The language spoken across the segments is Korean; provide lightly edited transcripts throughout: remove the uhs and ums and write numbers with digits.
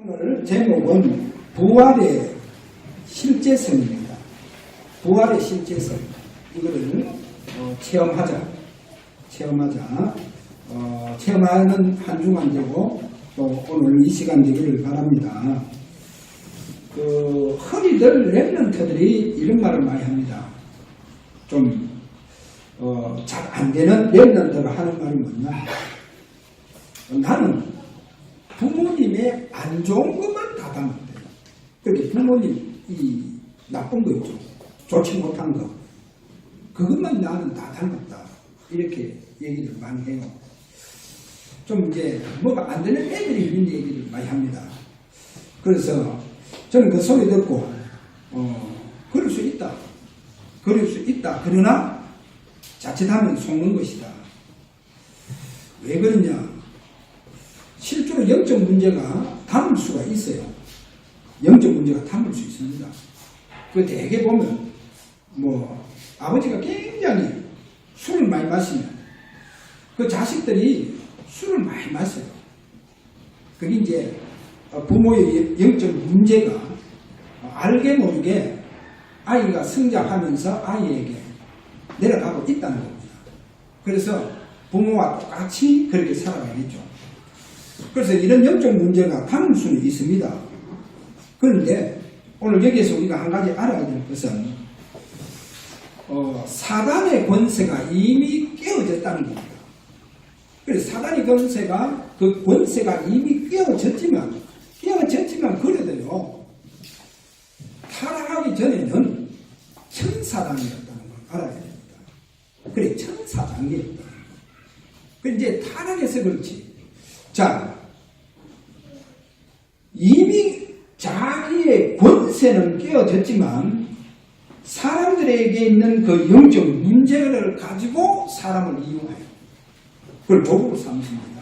오늘 제목은 부활의 실제성입니다. 부활의 실제성. 이거를 체험하자. 체험하는 한 주간 되고 또 오늘 이 시간 되기를 바랍니다. 흔히들 랩런트들이 이런 말을 많이 합니다. 좀 잘 안 되는 랩런트가 하는 말이 뭐냐? 나는 부모님의 안 좋은 것만 다 담았대요. 그렇게 부모님이 나쁜 거 있죠. 좋지 못한 거. 그것만 나는 다 담았다. 이렇게 얘기를 많이 해요. 좀 이제 뭐가 안 되는 애들이 이런 얘기를 많이 합니다. 그래서 저는 그 소리 듣고 그럴 수 있다. 그러나 자칫하면 속는 것이다. 왜 그러냐? 실제로 영적 문제가 담을 수가 있어요. 영적 문제가 담을 수 있습니다. 그 대개 보면 아버지가 굉장히 술을 많이 마시면 그 자식들이 술을 많이 마셔요. 그게 이제 부모의 영적 문제가 알게 모르게 아이가 성장하면서 아이에게 내려가고 있다는 겁니다. 그래서 부모와 똑같이 그렇게 살아가겠죠. 그래서 이런 영적 문제가 담을 수는 있습니다. 그런데 오늘 여기에서 우리가 한 가지 알아야 될 것은 사단의 권세가 이미 깨어졌다는 겁니다. 그래서 사단의 권세가 이미 깨어졌지만 그래도요, 타락하기 전에는 천사단이었다는 걸 알아야 됩니다. 그래, 천사단이었다. 그 이제 타락해서 그렇지. 자, 이미 자기의 권세는 깨어졌지만 사람들에게 있는 그 영적 문제를 가지고 사람을 이용해요. 그걸 도구로 삼습니다.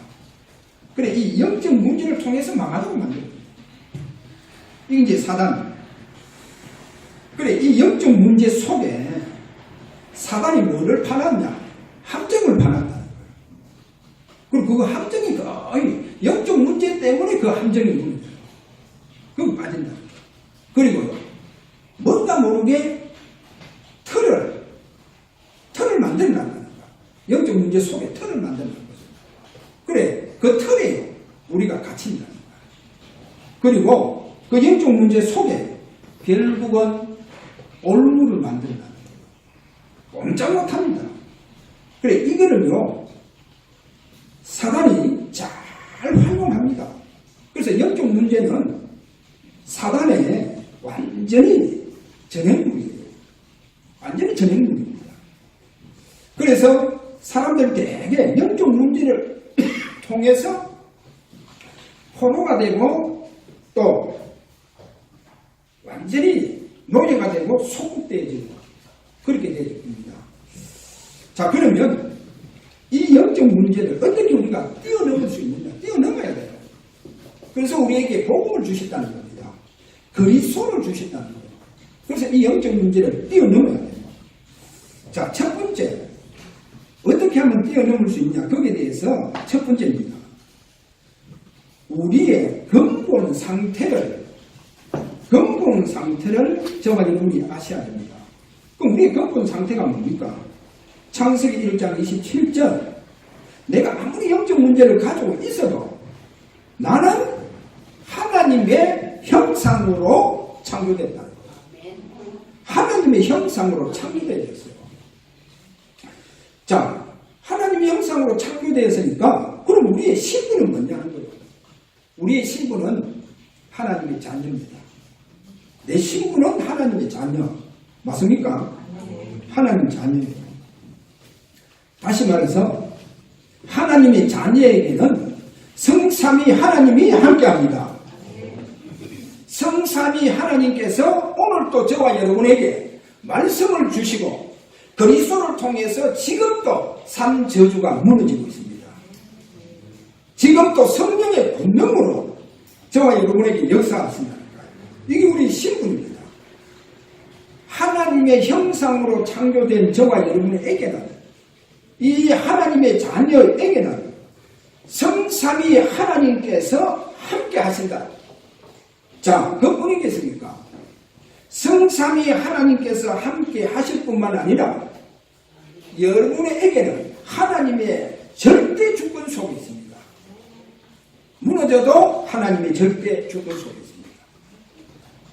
그래, 이 영적 문제를 통해서 망하도록 만듭니다. 이게 이제 사단. 그래, 이 영적 문제 속에 사단이 뭐를 파놨냐? 함정을 파놨다는 거예요. 그리고 그 함정이 거의 영적 문제 때문에 그 함정이 무너져요. 그거 빠진다. 그리고 뭔가 모르게 틀을 만들어낸다는 거야. 영적 문제 속에 틀을 만들어낸 거죠. 그래, 그 틀에 우리가 갇힌다는 거야. 그리고 그 영적 문제 속에 결국은 올무를 만든다는 거예요. 꼼짝 못합니다. 그래, 이거를요, 사단이 잘 활용합니다. 그래서 영적 문제는 사단의 완전히 전횡무이에요. 완전히 전횡무입니다. 그래서 사람들 되게 영적 문제를 통해서 포로가 되고 또 완전히 노예가 되고 소국되어지고 그렇게 되어집니다. 자, 그러면 이 영적 문제를 어떻게 우리가 뛰어넘을 수 있느냐? 뛰어넘어야 돼요. 그래서 우리에게 복음을 주셨다는 겁니다. 그리스도를 주셨다는 거예요. 그래서 이 영적 문제를 뛰어넘어야 돼요. 자, 첫 번째, 어떻게 하면 뛰어넘을 수 있냐? 거기에 대해서 첫 번째입니다. 우리의 근본 상태를 저와 여러분이 아셔야 됩니다. 그럼 우리의 근본 상태가 뭡니까? 창세기 1장 27절, 내가 아무리 영적 문제를 가지고 있어도 나는 하나님의 형상으로 창조됐다. 하나님의 형상으로 창조되었어요. 자, 하나님의 형상으로 창조되었으니까 그럼 우리의 신분은 뭐냐는 거예요. 우리의 신분은 하나님의 자녀입니다. 내 신분은 하나님의 자녀. 맞습니까? 하나님 자녀예요. 다시 말해서 하나님의 자녀에게는 성삼위 하나님이 함께합니다. 성삼위 하나님께서 오늘도 저와 여러분에게 말씀을 주시고 그리스도를 통해서 지금도 삼저주가 무너지고 있습니다. 지금도 성령의 권능으로 저와 여러분에게 역사하십니다. 이게 우리 신분입니다. 하나님의 형상으로 창조된 저와 여러분에게는, 이 하나님의 자녀에게는 성삼위 하나님께서 함께 하신다. 자, 그뿐이겠습니까? 성삼위 하나님께서 함께 하실 뿐만 아니라 여러분에게는 하나님의 절대 주권 속에 있습니다. 무너져도 하나님의 절대 주권 속에 있습니다.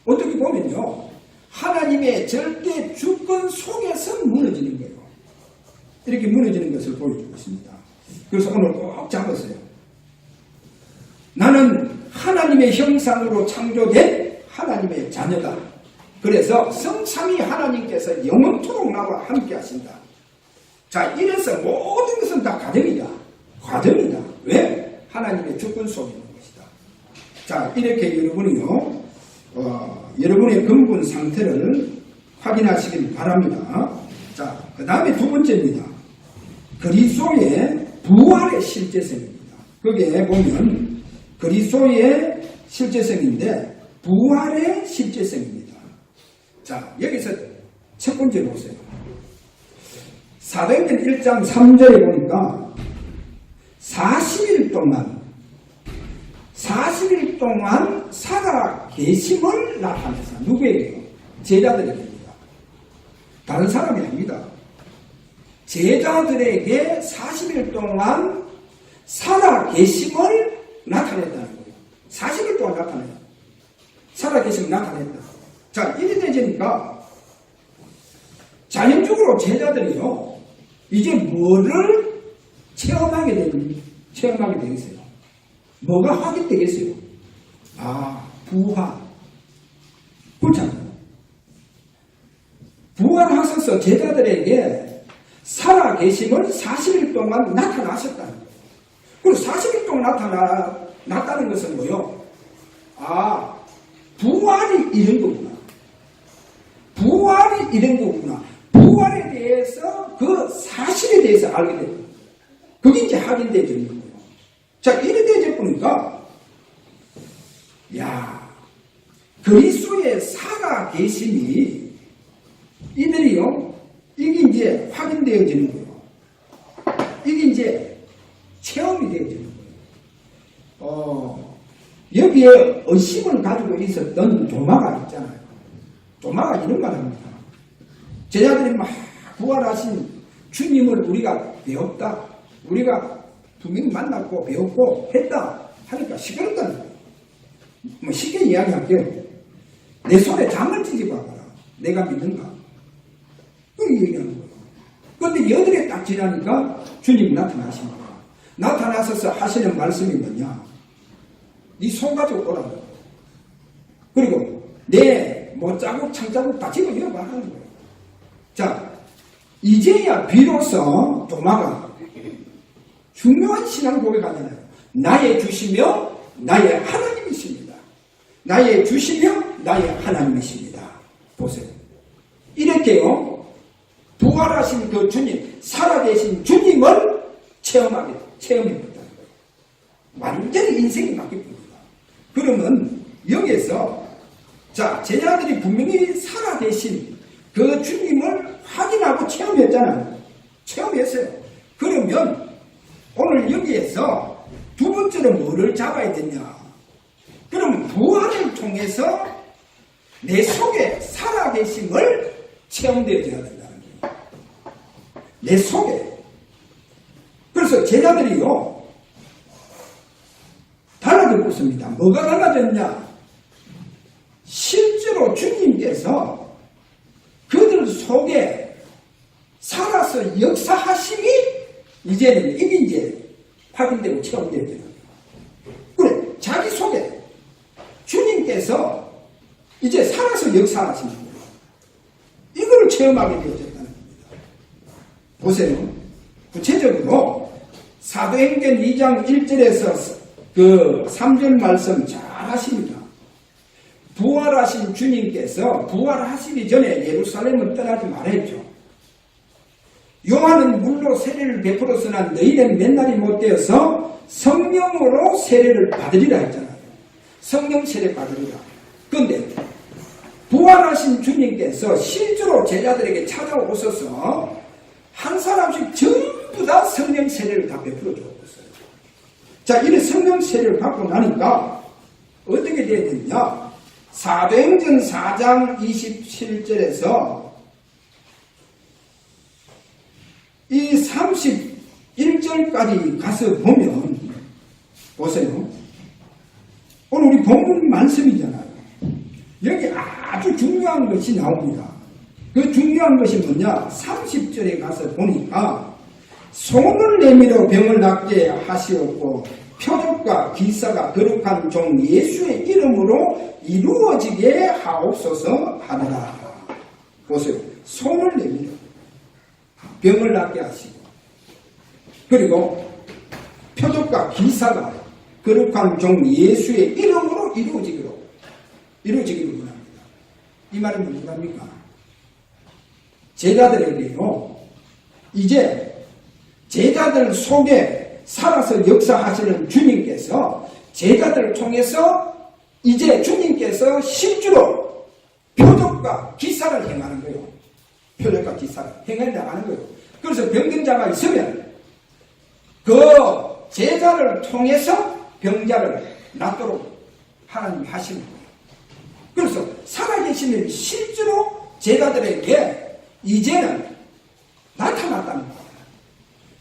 어떻게 보면요, 하나님의 절대 주권 속에서 무너지는 거예요. 이렇게 무너지는 것을 보여주고 있습니다. 그래서 오늘 꼭 잡았어요. 나는 하나님의 형상으로 창조된 하나님의 자녀다. 그래서 성삼위 하나님께서 영원토록 나와 함께 하신다. 자, 이래서 모든 것은 다 과정이다. 과정이다. 왜? 하나님의 주권 속에 있는 것이다. 자, 이렇게 여러분이요, 여러분의 근본 상태를 확인하시길 바랍니다. 자, 그 다음에 두 번째입니다. 그리스도의 부활의 실제성입니다. 거기에 보면 그리스도의 실제성인데 부활의 실제성입니다. 자, 여기서 첫 번째 보세요. 사도행전 1장 3절에 보니까 40일 동안 살아 계심을 나타내서 누구에게요? 제자들에게입니다. 다른 사람이 아닙니다. 제자들에게 40일 동안 살아 계심을 나타냈다는 거예요. 40일 동안 나타냈다. 살아 계심을 나타냈다. 자, 이래 되니까 자연적으로 제자들이요, 이제 뭐를 체험하게 되겠어요? 뭐가 확인되겠어요? 아, 부활. 그렇잖아요. 부활하셔서 제자들에게 살아계심을 40일 동안 나타나셨다는 거예요. 그리고 40일 동안 나타났다는 것은 뭐요? 아, 부활이 이런 거구나. 부활이 이런 거구나. 부활에 대해서 그 사실에 대해서 알게 됩니다. 그게 이제 확인되어지는 거예요. 자, 이래 되어 보니까, 야, 그리스도의 살아 계심이 이들이요, 이게 이제 확인되어지는 거예요. 이게 이제 체험이 되어지는 거예요. 여기에 의심을 가지고 있었던 도마가 있잖아요. 도마가 이런 말 합니다. 제자들이 막 부활하신 주님을 우리가 배웠다. 우리가 분명히 만났고 배웠고 했다 하니까 시끄럽다는 거예요. 뭐 쉽게 이야기할게요. 내 손에 장을 뒤집어 봐라. 내가 믿는가? 그렇게 얘기하는 거예요. 그런데 여들에 딱 지나니까 주님이 나타나신 거예요. 나타나셔서 하시는 말씀이 뭐냐? 네 손 가지고 오라는 거예요. 그리고 내 못자국 창자국 다 집어넣어봐 하는 거예요. 자, 이제야 비로소 도마가 중요한 신앙 고백하잖아요. 나의 주시며 나의 하나님이십니다. 나의 주시며 나의 하나님이십니다. 보세요. 이렇게요, 부활하신 그 주님, 살아계신 주님을 체험해봤다는 거예요. 완전히 인생이 바뀝니다. 그러면 여기에서 자, 제자들이 분명히 살아계신 그 주님을 확인하고 체험했잖아요. 체험했어요. 그러면 오늘 여기에서 두 번째로 뭐를 잡아야 되냐? 그러면 부활을 통해서 내 속에 살아계심을 체험되어야 된다는 거예요. 내 속에. 그래서 제자들이요, 달라져 있습니다. 뭐가 달라졌냐? 실제로 주님께서 그들 속에 살아서 역사하심이 이제는 이게 이제 확인되고 체험되어져요. 그래, 자기 속에 주님께서 이제 살아서 역사하시는 거예요. 이걸 체험하게 되어졌다는 겁니다. 보세요. 구체적으로 사도행전 2장 1절에서 그 3절 말씀 잘 하십니다. 부활하신 주님께서 부활하시기 전에 예루살렘을 떠나지 말았죠. 요한은 물로 세례를 베풀었으나 너희는 맨날이 못되어서 성령으로 세례를 받으리라 했잖아요. 성령 세례 받으리라. 그런데 부활하신 주님께서 실제로 제자들에게 찾아오셔서 한 사람씩 전부 다 성령 세례를 다 베풀어 주었어요. 자, 이래 성령 세례를 받고 나니까 어떻게 되었느냐? 사도행전 4장 27절에서 이 31절까지 가서 보면 보세요. 오늘 우리 본문 말씀이잖아요. 여기 아주 중요한 것이 나옵니다. 그 중요한 것이 뭐냐? 30절에 가서 보니까 손을 내밀어 병을 낫게 하시었고 표적과 기사가 거룩한 종 예수의 이름으로 이루어지게 하옵소서 하더라. 보세요. 손을 내밀어 병을 낫게 하시고 그리고 표적과 기사가 거룩한 종 예수의 이름으로 이루어지기를 원합니다. 이 말은 무슨 말입니까? 제자들에게요. 이제 제자들 속에 살아서 역사하시는 주님께서 제자들을 통해서 이제 주님께서 실제로 표적과 기사를 행하는 거예요. 표적과 기사를 행해 나가는 거예요. 그래서 병든자가 있으면 그 제자를 통해서 병자를 낫도록 하나님이 하시는 거예요. 그래서 살아계시는 실제로 제자들에게 이제는 나타났다는 거예요.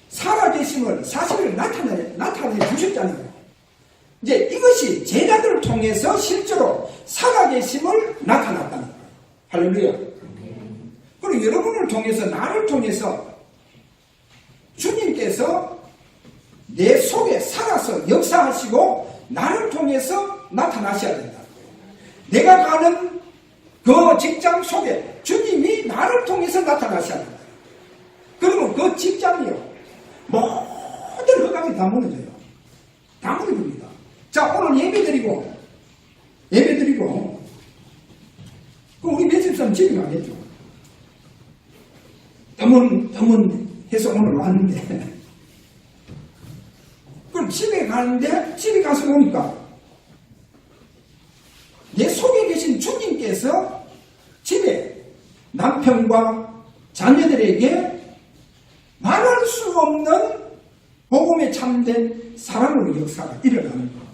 살아계심을 사실을 나타내 주셨잖아요. 이제 이것이 제자들을 통해서 실제로 살아계심을 나타났다는 거예요. 할렐루야. 그리고 여러분을 통해서 나를 통해서 주님께서 내 속에 살아서 역사하시고 나를 통해서 나타나셔야 된다. 내가 가는 그 직장 속에 주님이 나를 통해서 나타나셔야 된다. 그러면 그 직장이요. 모든 허감이 다 무너져요. 다 무너집니다. 자, 오늘 예배드리고 그럼 우리 매집사람 집에 가겠죠. 떠문 해서 오늘 왔는데 그럼 집에 가서 보니까 내 속에 계신 주님께서 집에 남편과 자녀들에게 말할 수 없는 복음에 참된 사랑으로 역사가 일어나는 거예요.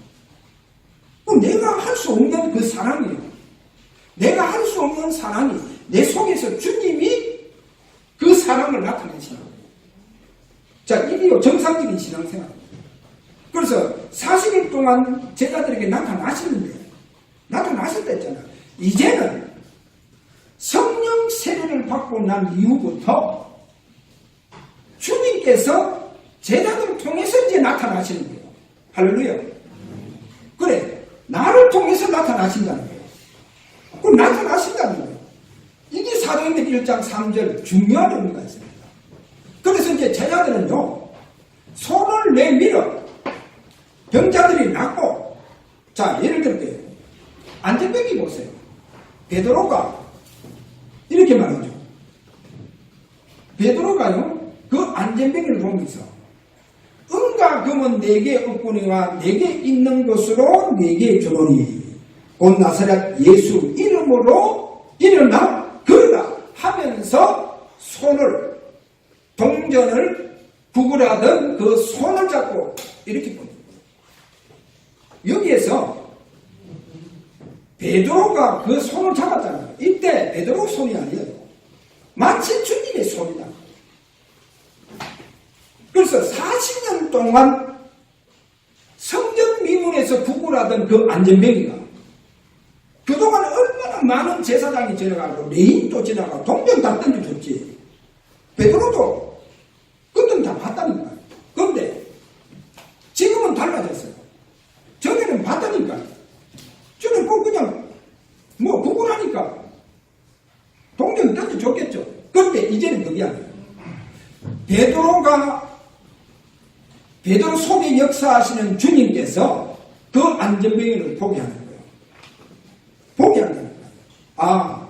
그럼 내가 할 수 없는 그 사랑이에요. 내가 할 수 없는 사랑이 내 속에서 주님이 그 사랑을 나타내시는 거예요. 자, 이게 정상적인 신앙생활. 그래서 40일 동안 제자들에게 나타나셨다 했잖아. 이제는 성령 세례를 받고 난 이후부터 주님께서 제자들을 통해서 이제 나타나시는 거예요. 할렐루야. 그래, 나를 통해서 나타나신다는 거예요. 그럼 나타나신다는 거예요. 이게 사도행전 1장 3절 중요한 의미가 있습니다. 그래서 이제 제자들은요, 손을 내밀어 병자들이 낫고, 자, 예를 들게요. 안전뱅이 보세요. 베드로가 이렇게 말하죠. 베드로가요, 그 안전뱅이를 보면서 은과 금은 내게 없거니와 내게 있는 것으로 내게 주노니 곧 나사렛 예수 이름으로 일어나 걸으라 하면서 손을 동전을 구부라던 그 손을 잡고 이렇게 보는 거예요. 여기에서 베드로가 그 손을 잡았잖아요. 이때 베드로 손이 아니에요. 마치 주님의 손이다. 그래서 40년 동안 성전 미문에서 구걸하던 그 안전뱅이가 그동안 얼마나 많은 제사장이 지나가고 레인도 지나가고 동전 다 던져줬지. 베드로도 그건 다 봤다니까. 그런데 지금은 달라졌어요. 전에는 봤다니까. 저는 꼭 그냥 구걸하니까 동전 던져줬겠죠. 그런데 이제는 그게 아니에요. 베드로 속에 역사하시는 주님께서 그 안전뱅이를 보게 하는 거예요. 보게 한다는 거예요. 아,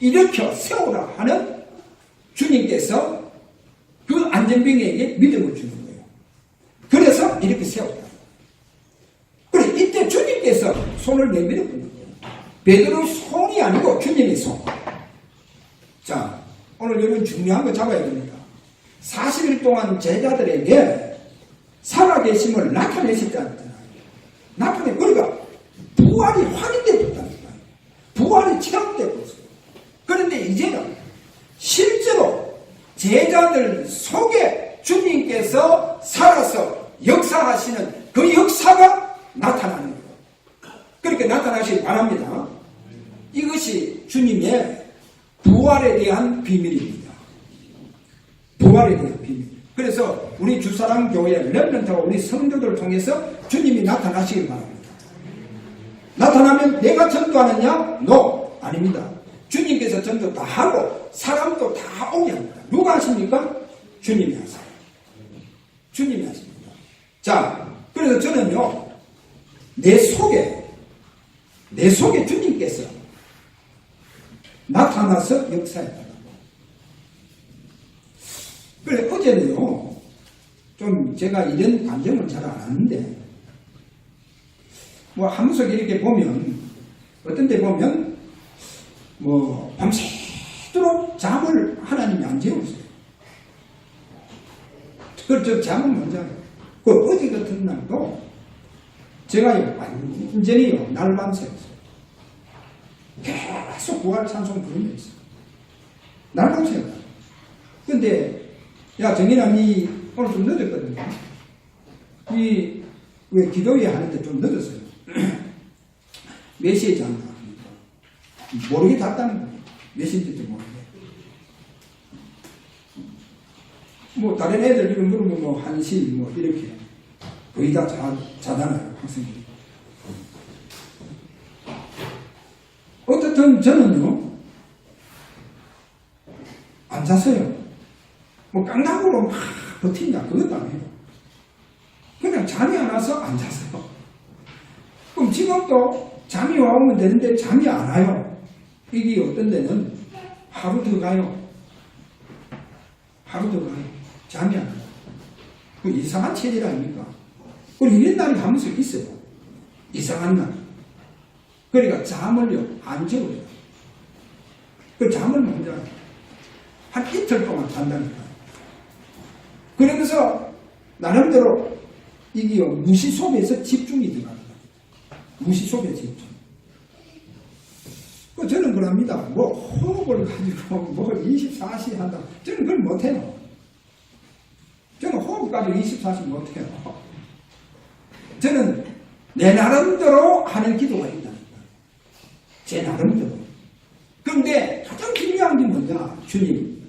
일으켜 세우라 하는 주님께서 그 안전뱅이에게 믿음을 주는 거예요. 그래서 이렇게 세웠다. 그래, 이때 주님께서 손을 내밀어 보는 거예요. 베드로 손이 아니고 주님의 손. 자, 오늘 여러분 중요한 거 잡아야 됩니다. 40일 동안 제자들에게 살아계심을 나타내셨잖아요. 그러니까 부활이 확인되었다니까요. 나타나는 거예요. 그렇게 나타나시기 바랍니다. 이것이 주님의 부활에 대한 비밀입니다. 부활에 대한 비밀. 그래서 우리 주사랑교회 렘넌트와 우리 성도들을 통해서 주님이 나타나시길 바랍니다. 나타나면 내가 전도하느냐? No, 아닙니다. 주님께서 전도 다 하고 사람도 다 오게 합니다. 누가 하십니까? 주님이 하세요. 주님이 하십니다. 자, 그래서 저는요, 내 속에 주님께서 나타나서 역사했다. 그래, 어제는요, 좀 제가 이런 감정을 잘 안 하는데, 뭐, 하면서 이렇게 보면, 어떤 데 보면, 뭐, 밤새도록 잠을 하나님이 안 재웠어요. 저 잠은 먼저, 어제 같은 날도, 제가요, 완전히요, 날밤 새웠어요. 계속 부활 찬송 부르면서. 날밤 새웠어요. 근데, 야, 정인아, 니 오늘 좀 늦었거든요. 왜 기도회 하는데 좀 늦었어요. 몇 시에 잔다? 모르게 잤다는 거예요. 몇 시인지도 모르게. 뭐, 다른 애들 이런 물으면 뭐, 1시, 뭐, 이렇게. 거의 다 자잖아요, 학생들이. 어쨌든 저는요, 안 잤어요. 뭐 깡당으로 막 버틴다 그것도 아니에요. 그냥 잠이 안 와서 안 잤어요. 그럼 지금도 잠이 와오면 되는데 잠이 안 와요. 이게 어떤 데는 하루 더 가요. 하루 더 가요. 잠이 안 와요. 그 이상한 체질 아닙니까? 그리고 이런 날이 한 번씩 있어요. 이상한 날. 그러니까 잠을요 안 재워요. 그 잠을 먼저 한 이틀 동안 잔다니까. 그러면서 나름대로 이게 무시 속에서 집중이 들어갑니다. 무시 속에 집중. 저는 그럽니다. 뭐 호흡을 가지고 뭐 24시 한다. 저는 그걸 못해요. 저는 호흡 가지고 24시 못해요. 저는 내 나름대로 하는 기도가 있다니까. 제 나름대로. 그런데 가장 중요한 게 뭐냐? 주님,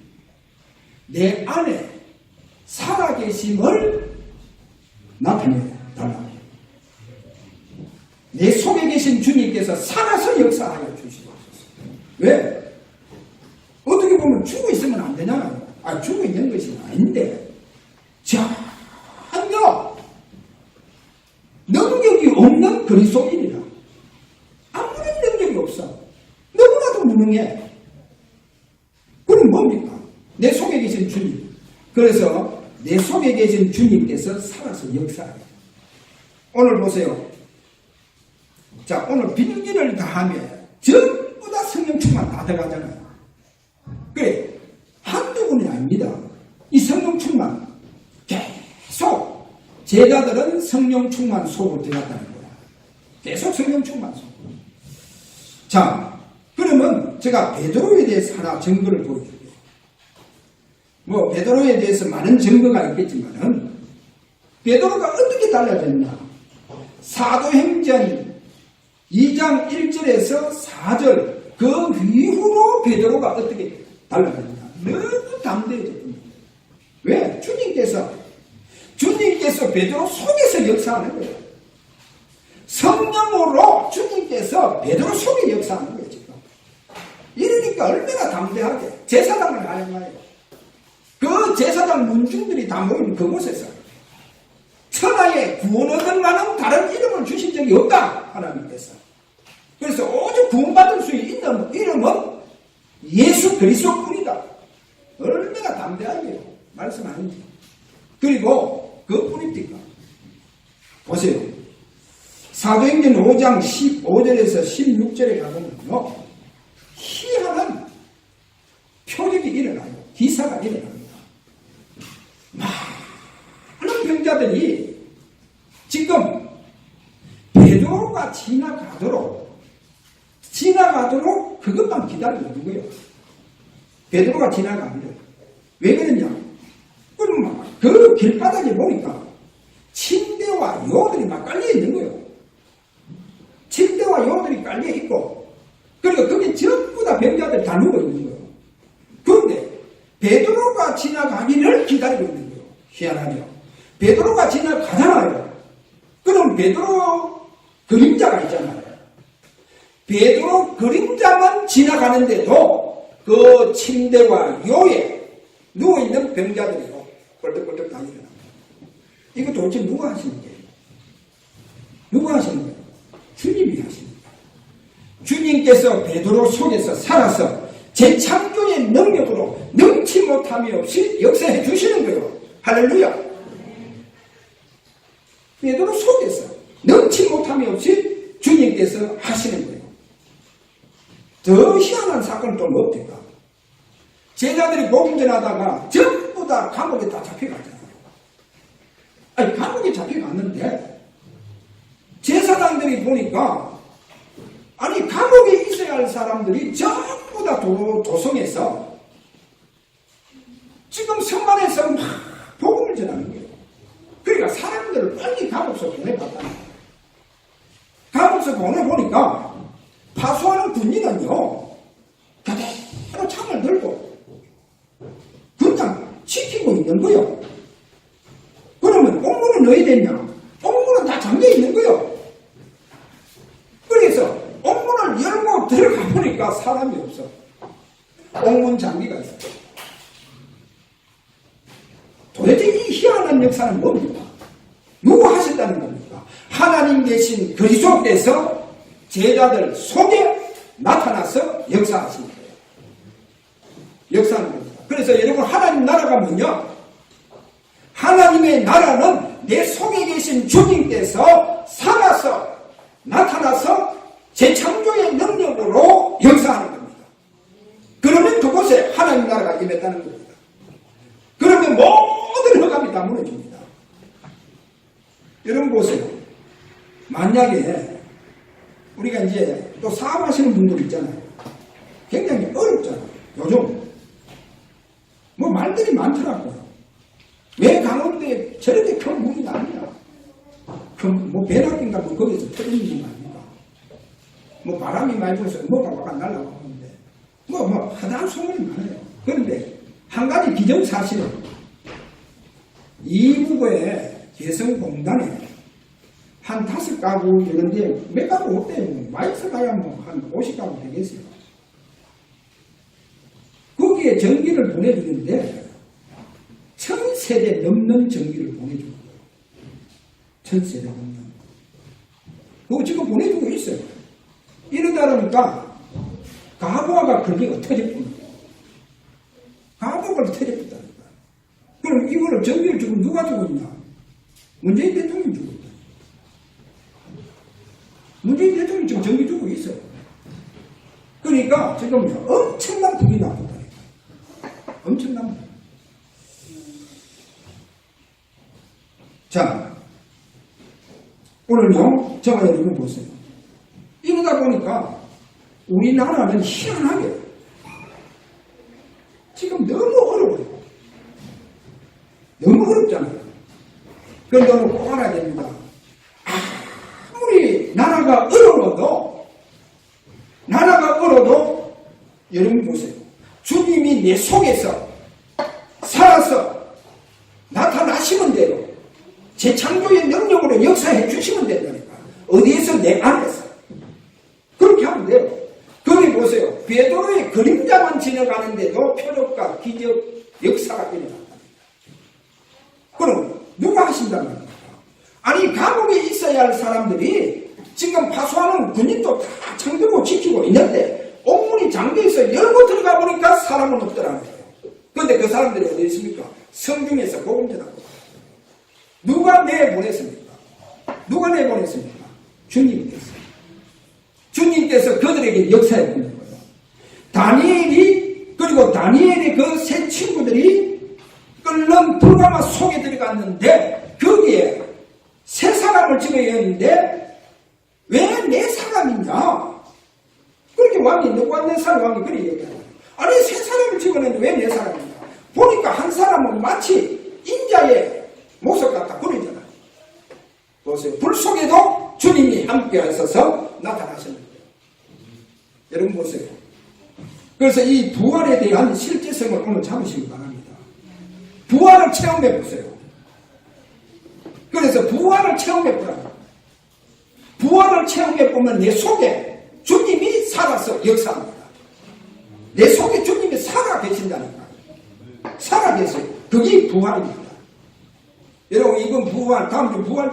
내 안에 살아계심을 나타내달라. 내 속에 계신 주님께서 살아서 역사하여 주시옵소서. 왜? 어떻게 보면 죽어 있으면 안 되잖아요. 죽어 있는 것이 아닌데 전혀 능력이 없는 그리스도인이라. 아무런 능력이 없어. 너무나도 무능해. 그럼 뭡니까? 내 속에 계신 주님. 그래서 내 속에 계신 주님께서 살아서 역사해요. 오늘 보세요. 자, 오늘 빌기를 다하면 전부 다 성령 충만 다 들어가잖아요. 그래, 한두 분이 아닙니다. 이 성령 충만 계속 제자들은 성령 충만 속으로 들어갔다는 거야. 계속 성령 충만 속. 자, 그러면 제가 베드로에 대해서 하나 증거를 보여줄게요. 뭐 베드로에 대해서 많은 증거가 있겠지만은 베드로가 어떻게 달라졌냐? 사도행전 2장 1절에서 4절 그 이후로 베드로가 어떻게 달라졌냐? 너무 담대해졌습니다. 왜? 주님께서 베드로 속에서 역사하는 거예요. 성령으로 주님께서 베드로 속에 역사하는 거예요. 지금. 이러니까 얼마나 담대하게 제사장을 하는 거예요. 그 제사장 문중들이 다 모인 그곳에서 천하에 구원 얻을 만한 다른 이름을 주신 적이 없다. 하나님께서. 그래서 오직 구원받을 수 있는 이름은 예수 그리스도뿐이다. 얼마나 담대하게 말씀하는지. 그리고 그뿐입니까? 보세요. 사도행전 5장 15절에서 16절에 가보면요. 희한한 표적이 일어나요. 기사가 일어납니다. 많은 병자들이 지금 베드로가 지나가도록 그것만 기다리고 있는 거예요. 베드로가 지나갑니다. 왜 그러냐? 그럼 그 길바닥에 보니까 침대와 요들이 막 깔려 있는 거예요. 희한하죠. 베드로가 지나가잖아요. 그럼 베드로 그림자가 있잖아요. 베드로 그림자만 지나가는데도 그 침대와 요에 누워있는 병자들이요. 꼴떡꼴떡 다 일어납니다. 이거 도대체 누가 하시는 거예요? 누가 하시는 거예요? 주님이 하시는 거예요. 주님께서 베드로 속에서 살아서 재창조의 능력으로 능치 못함이 없이 역사해 주시는 거예요. 할렐루야. 베드로 속에서 능치 못함이 없이 주님께서 하시는 거예요. 더 희한한 사건은 또 뭡니까? 제자들이 복음 전하다가 전부 다 감옥에 다 잡혀갔잖아요. 아니, 감옥에 잡혀갔는데 제사장들이 보니까 아니, 감옥에 있어야 할 사람들이 전부 다 도성에서 지금 성만에서 막 복음을 전하는 거예요. 그러니까 사람들을 빨리 감옥서 보내봤다는 거예요. 감옥서 보내보니까 파수하는 군인은요, 그대로 창을 들고 그냥 지키고 있는 거예요. 그러면 옥문은 어디 됐냐? 옥문은 다 잠겨 있는 거예요. 그래서 옥문을 열고 들어가 보니까 사람이 없어. 옥문 장비가 있어. 도대체 이 희한한 역사는 뭡니까? 누가 하셨다는 겁니까? 하나님 계신 그리스도께서 제자들 속에 나타나서 역사하신 거예요. 역사하는 겁니다. 그래서 여러분, 하나님 나라가 뭐냐? 하나님의 나라는 내 속에 계신 주님께서 살아서 나타나서 재창조의 능력으로 역사하는 겁니다. 그러면 그곳에 하나님 나라가 임했다는 겁니다. 그러면 모든 허감이 다 무너집니다. 여러분 보세요. 만약에 우리가 이제 또 사업하시는 분들 있잖아요. 굉장히 어렵잖아요. 요즘 뭐 말들이 많더라고요. 왜 강원도에 저렇게 큰 문이 나냐? 뭐 배락인가 뭐 거기서 터지는 문 아닙니까? 뭐 바람이 많이 불어서 뭐가 막 날라가는데 뭐 하다한 소문이 많아요. 그런데 한 가지 기정사실은 이북의 개성공단에 한 5가구 이런데 몇 가구 없대요. 마이스 가야 뭐 한 50가구 되겠어요. 거기에 전기를 보내주는데 1000세대 넘는 전기를 보내주는 거예요. 1000세대 넘는. 그거 지금 보내주고 있어요. 이러다 보니까 가부화가 거기가 터져버립니다. 가부화가 터져버렸다니까. 그럼 이거를 전기를 지금 누가 주고 있냐? 문재인 대통령이 주고 있다. 문재인 대통령이 지금 전기 주고 있어요. 그러니까 지금 엄청난 불이 나왔다니까. 엄청난 불. 자, 오늘요, 저와 여러분 보세요. 이러다 보니까 우리나라는 희한하게 지금 너무 어려워요. 너무 어렵잖아요. 그런데 오늘 꼭 알아야 됩니다. 아무리 나라가 어려워도 여러분 보세요. 주님이 내 속에서 살아서 나타나시면 돼요. 재창조의 능력으로 역사해 주시면 된다니까. 어디에서? 내 안에서. 그렇게 하면 돼요. 거기 보세요. 베드로의 그림자만 지나가는데도 표적과 기적, 역사가 일어난다. 그럼 누가 하신다는 겁니까? 아니, 감옥에 있어야 할 사람들이 지금 파수하는 군인도 다 창들고 지키고 있는데 옥문이 잠겨있어 열고 들어가 보니까 사람은 없더라는 거예요. 그런데 그 사람들이 어디 있습니까? 성중에서 복음 전하고. 누가 내보냈습니까? 누가 내보냈습니까? 주님께서. 주님께서 그들에게 역사해 보는 거예요. 다니엘이, 그리고 다니엘의 그 세 친구들이 끓는 불가마 속에 들어갔는데 거기에 세 사람을 집어야 했는데 왜 네 사람이냐? 그렇게 왕이 누가 네 사람 왕이 그렇게 얘기하는 거예요. 아니, 세 사람을 집어냈는데 왜 네 사람이냐? 보니까 한 사람은 마치 인자의 모습 같다 그러잖아요. 보세요. 불 속에도 주님이 함께 하셔서 나타나시는 거예요. 여러분 보세요. 그래서 이 부활에 대한 실제성을 오늘 잡으시기 바랍니다. 부활을 체험해 보세요. 그래서 부활을 체험해보라. 부활을 체험해보면 내 속에 주님이 살아서 역사합니다. 내 속에 주님이 살아계신다니까. 살아계세요. 그게 부활입니다. 여러분, 이건 부활, 다음 주 부활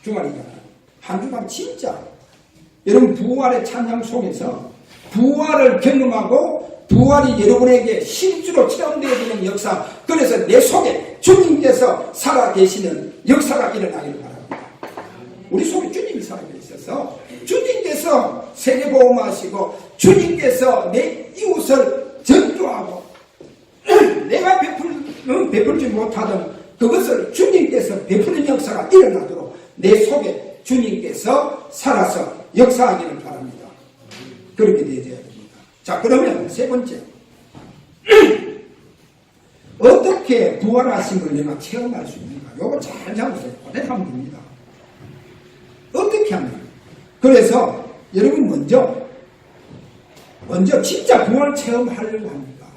주간이잖아요. 한 주간 진짜 여러분 부활의 찬양 속에서 부활을 경험하고 부활이 여러분에게 실제로 체험되어지는 역사, 그래서 내 속에 주님께서 살아계시는 역사가 일어나기를 바랍니다. 우리 속에 주님이 살아계셔서 주님께서 세계보험하시고 주님께서 내 이웃을 전도하고 내가 베풀지 못하던 그것을 주님께서 베푸는 역사가 일어나도록 내 속에 주님께서 살아서 역사하기를 바랍니다. 그렇게 되어야 됩니다. 자, 그러면 세 번째, 어떻게 부활하심을 내가 체험할 수 있는가? 요거 잘 잡으세요. 그대로 하면 됩니다. 어떻게 하면? 그래서 여러분 먼저 진짜 부활 체험하려고 합니다.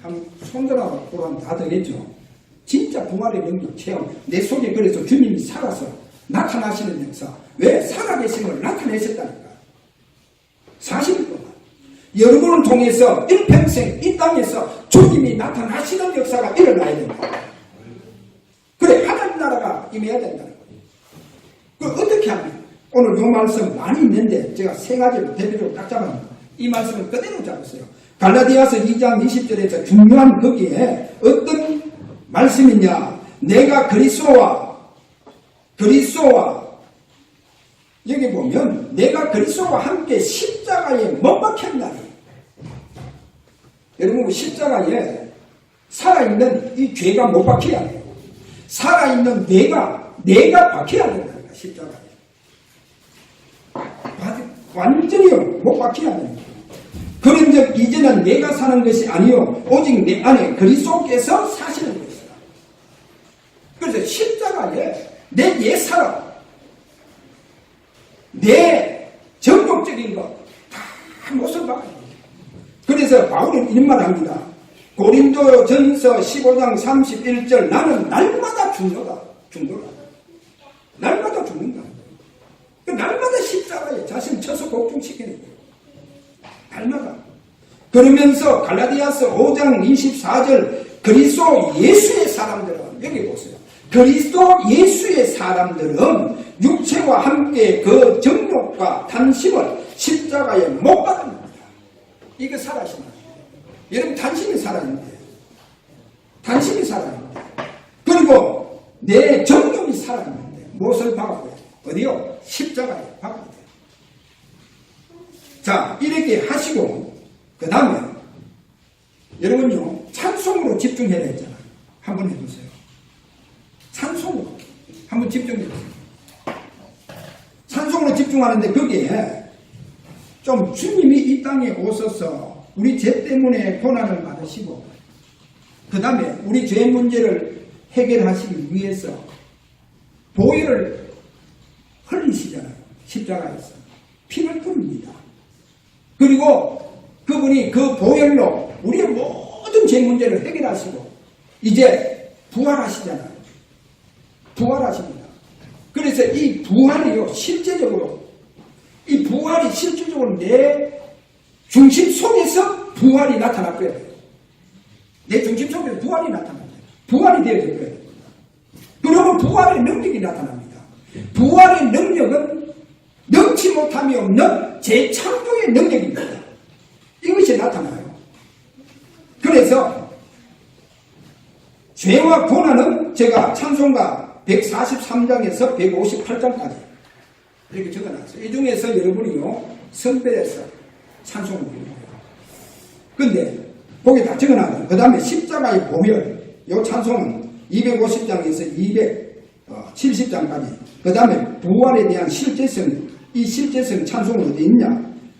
한 손들하고 보면 다 되겠죠. 진짜 부활의 능력 체험. 내 속에 그래서 주님이 살아서 나타나시는 역사. 왜? 살아계심을 나타내셨다니까. 사실일 거다. 여러분을 통해서 일평생 이 땅에서 주님이 나타나시는 역사가 일어나야 된다. 그래, 하나님 나라가 임해야 된다는 거예요. 그 어떻게 하면? 오늘 이 말씀 많이 있는데 제가 세 가지로 대표적으로 딱 잡았습니다. 이 말씀을 그대로 잡았어요. 갈라디아서 2장 20절에서 중요한 거기에 어떤 말씀이냐? 내가 그리스도와 여기 보면 내가 그리스도와 함께 십자가에 못 박혔나니. 여러분, 십자가에 살아있는 이 죄가 못 박혀야 돼요. 살아있는 내가 박혀야 된다. 십자가에 완전히 못 박혀야 됩니다. 그런즉 이제는 내가 사는 것이 아니요 오직 내 안에 그리스도께서 사시는 것이다. 그래서 십자가에 내 옛사람, 내 정욕적인 것 다 못을 박아야 돼요. 그래서 바울은 이런 말을 합니다. 고린도전서 15장 31절 나는 날마다 죽노라. 날마다 죽는다. 날마다 십자가에 자신을 쳐서 복종시키는 거예요. 날마다. 그러면서 갈라디아서 5장 24절 그리스도 예수의 사람들은, 여기 보세요. 그리스도 예수의 사람들은 육체와 함께 그 정욕과 탐심을 십자가에 못 박습니다. 이거 살아있는 거예요. 여러분, 단심이 살아있는데, 단심이 살아있는데, 그리고 내 정욕이 살아있는데 무엇을 박아야 돼요? 어디요? 십자가에 박아야 돼요. 자, 이렇게 하시고 그 다음에 여러분요, 찬송으로 집중해야 했잖아요. 한번 해보세요. 찬송으로 한번 집중해보세요. 찬송으로 집중하는데 거기에 좀 주님이 이 땅에 오셔서 우리 죄 때문에 고난을 받으시고 그 다음에 우리 죄 문제를 해결하시기 위해서 보혈을 흘리시잖아요. 십자가에서 피를 뿌립니다. 그리고 그분이 그 보혈로 우리의 모든 죄 문제를 해결하시고 이제 부활하시잖아요. 부활하십니다. 그래서 이 부활이요, 실제적으로 이 부활이 실질적으로 내 중심 속에서 부활이 나타날 거예요. 내 중심 속에서 부활이 나타납니다. 부활이 되어질 거예요. 그러면 부활의 능력이 나타납니다. 부활의 능력은 능치 못함이 없는 재창조의 능력입니다. 이것이 나타나요. 그래서 죄와 고난은 제가 찬송가 143장에서 158장까지 이렇게 적어놨어요. 이 중에서 여러분이요, 선별해서 찬송을 부르고요. 근데 거기 다 적어놨어요. 그 다음에 십자가의 보혈, 이 찬송은 250장에서 270장까지. 그 다음에 부활에 대한 실제성, 이 실제성 찬송은 어디 있냐?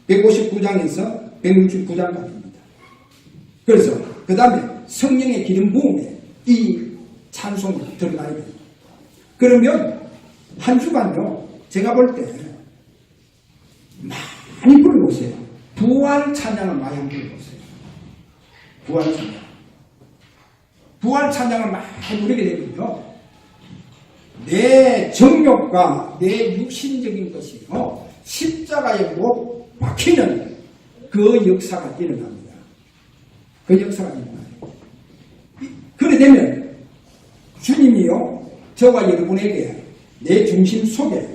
159장에서 169장까지입니다. 그래서 그 다음에 성령의 기름 부음에 이 찬송이 들어가야 됩니다. 그러면 한 주간요, 제가 볼 때 많이 불러보세요. 부활 찬양을 많이 불러보세요. 부활 찬양. 부활 찬양을 많이 부르게 되면요, 내 정욕과 내 육신적인 것이 십자가에 못 박히는 그 역사가 일어납니다. 그 역사가 일어나요. 그래 되면 주님이요 저와 여러분에게 내 중심 속에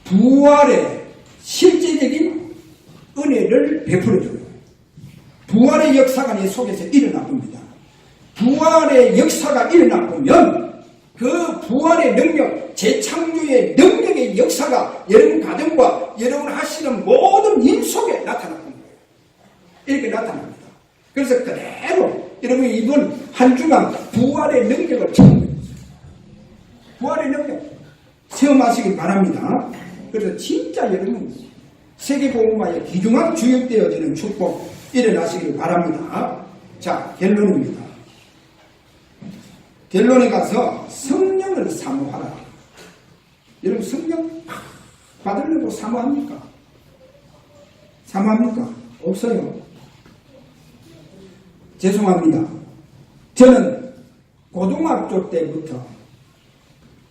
부활의 실제적인 은혜를 베풀어줘요. 부활의 역사가 내 속에서 일어나 봅니다. 부활의 역사가 일어나 보면 그 부활의 능력, 재창조의 능력의 역사가 여러분 가정과 여러분 하시는 모든 일 속에 나타나는 거예요. 이렇게 나타납니다. 그래서 그대로 여러분 이번 한 주간 부활의 능력을 체험해보세요. 부활의 능력 체험하시길 바랍니다. 그래서 진짜 여러분 세계복음화에 귀중한 주역되어지는 축복 일어나시길 바랍니다. 자, 결론입니다. 결론에 가서 성령을 사모하라. 여러분 성령 받으려고 사모합니까? 사모합니까? 없어요. 죄송합니다. 저는 고등학교 때부터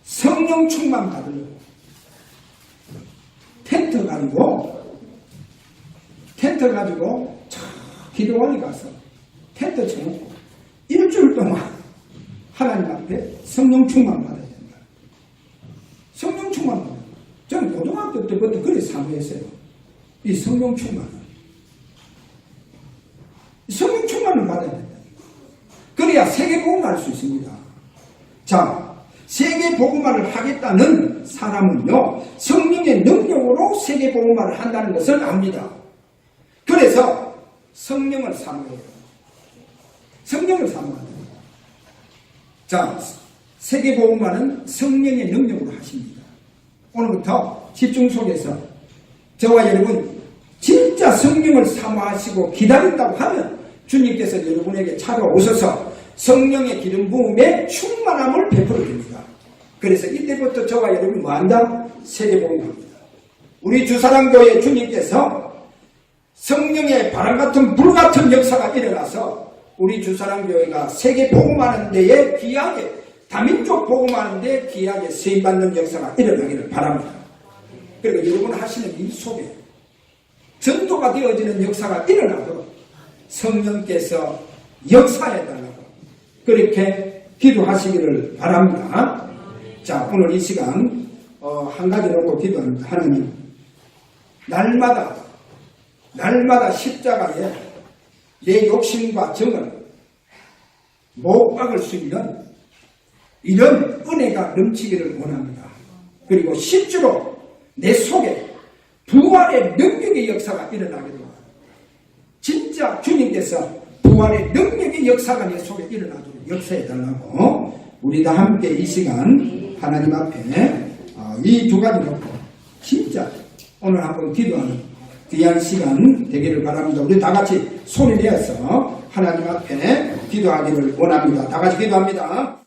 성령 충만 받으려고 텐트 가지고 기도원에 가서 텐트 쳐놓고 일주일 동안 하나님 앞에 성령 충만 받아야 된다. 성령 충만 받아야 된다. 저는 고등학교 때부터 그래 사모했어요. 이 성령 충만을. 성령 충만을 받아야 된다. 그래야 세계복음화를 할 수 있습니다. 자, 세계복음화를 하겠다는 사람은요, 성령의 능력으로 세계복음화를 한다는 것을 압니다. 그래서 성령을 사모해요. 성령을 사모한다. 자, 세계복음화는 성령의 능력으로 하십니다. 오늘부터 집중 속에서 저와 여러분 진짜 성령을 사모하시고 기다린다고 하면 주님께서 여러분에게 찾아오셔서 성령의 기름 부음에 충만함을 베풀어 줍니다. 그래서 이때부터 저와 여러분이 뭐한다? 세계복음화입니다. 우리 주사랑교회 주님께서 성령의 바람같은 불같은 역사가 일어나서 우리 주사랑교회가 세계복음하는 데에 귀하게 다민족 복음하는 데 귀하게 쓰임받는 역사가 일어나기를 바랍니다. 그리고 여러분 하시는 일 속에 전도가 되어지는 역사가 일어나도록 성령께서 역사해달라고 그렇게 기도하시기를 바랍니다. 자, 오늘 이 시간 한 가지 놓고 기도합니다. 하나님, 날마다 십자가에 내 욕심과 정을 못 박을 수 있는 이런 은혜가 넘치기를 원합니다. 그리고 실제로 내 속에 부활의 능력의 역사가 일어나기를 원합니다. 진짜 주님께서 부활의 능력의 역사가 내 속에 일어나도록 역사해달라고 우리 다 함께 이 시간 하나님 앞에 이 두 가지 놓고 진짜 오늘 한번 기도하는 귀한 시간 되기를 바랍니다. 우리 다 같이 손을 내어서 하나님 앞에 기도하기를 원합니다. 다 같이 기도합니다.